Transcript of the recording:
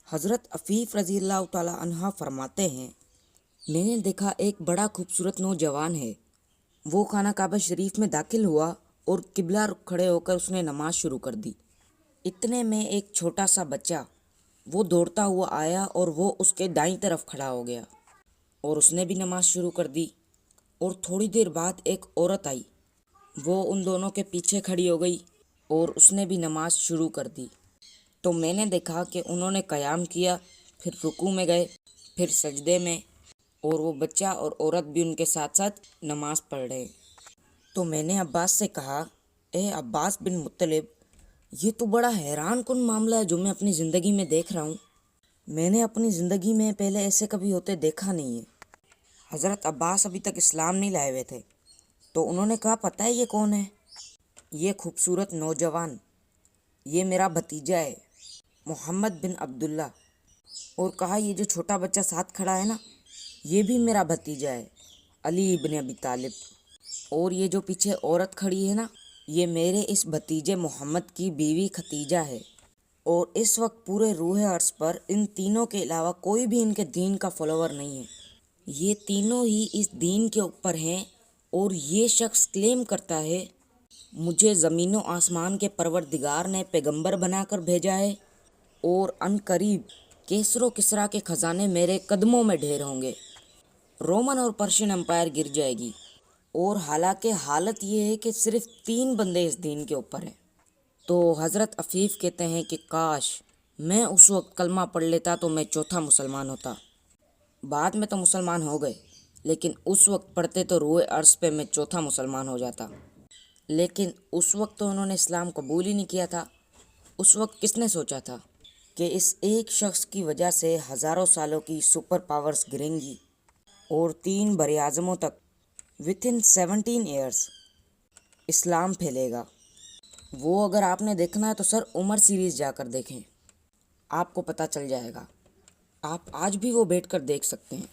حضرت عفیف رضی اللہ تعالیٰ عنہ فرماتے ہیں، میں نے دیکھا ایک بڑا خوبصورت نوجوان ہے، وہ خانہ کعبہ شریف میں داخل ہوا اور قبلہ رخ کھڑے ہو کر اس نے نماز شروع کر دی۔ اتنے میں ایک چھوٹا سا بچہ وہ دوڑتا ہوا آیا اور وہ اس کے دائیں طرف کھڑا ہو گیا اور اس نے بھی نماز شروع کر دی، اور تھوڑی دیر بعد ایک عورت آئی، وہ ان دونوں کے پیچھے کھڑی ہو گئی اور اس نے بھی نماز شروع کر دی۔ تو میں نے دیکھا کہ انہوں نے قیام کیا، پھر رکوع میں گئے، پھر سجدے میں، اور وہ بچہ اور عورت بھی ان کے ساتھ ساتھ نماز پڑھ رہے۔ تو میں نے عباس سے کہا، اے عباس بن مطلب، یہ تو بڑا حیران کن معاملہ ہے جو میں اپنی زندگی میں دیکھ رہا ہوں۔ میں نے اپنی زندگی میں پہلے ایسے کبھی ہوتے دیکھا نہیں ہے۔ حضرت عباس ابھی تک اسلام نہیں لائے ہوئے تھے، تو انہوں نے کہا، پتہ ہے یہ کون ہے؟ یہ خوبصورت نوجوان، یہ میرا بھتیجا ہے، محمد بن عبداللہ۔ اور کہا، یہ جو چھوٹا بچہ ساتھ کھڑا ہے نا، یہ بھی میرا بھتیجا ہے، علی ابن ابی طالب۔ اور یہ جو پیچھے عورت کھڑی ہے نا، یہ میرے اس بھتیجے محمد کی بیوی ختیجہ ہے۔ اور اس وقت پورے روح ارض پر ان تینوں کے علاوہ کوئی بھی ان کے دین کا فالوور نہیں ہے، یہ تینوں ہی اس دین کے اوپر ہیں۔ اور یہ شخص کلیم کرتا ہے، مجھے زمین و آسمان کے پروردگار نے پیغمبر بنا کر بھیجا ہے، اور ان قریب کیسر و کسریٰ کے خزانے میرے قدموں میں ڈھیر ہوں گے، رومن اور پرشین امپائر گر جائے گی۔ اور حالانکہ حالت یہ ہے کہ صرف 3 بندے اس دین کے اوپر ہیں۔ تو حضرت عفیف کہتے ہیں کہ کاش میں اس وقت کلمہ پڑھ لیتا تو میں چوتھا مسلمان ہوتا۔ بعد میں تو مسلمان ہو گئے، لیکن اس وقت پڑھتے تو روح ارض پہ میں چوتھا مسلمان ہو جاتا۔ لیکن اس وقت تو انہوں نے اسلام قبول ہی نہیں کیا تھا۔ اس وقت کس نے سوچا تھا کہ اس ایک شخص کی وجہ سے ہزاروں سالوں کی سپر پاورز گریں گی اور 3 براعظموں تک within 17 ایئرز اسلام پھیلے گا۔ وہ اگر آپ نے دیکھنا ہے تو سر عمر سیریز جا کر دیکھیں، آپ کو پتہ چل جائے گا۔ آپ آج بھی وہ بیٹھ کر دیکھ سکتے ہیں۔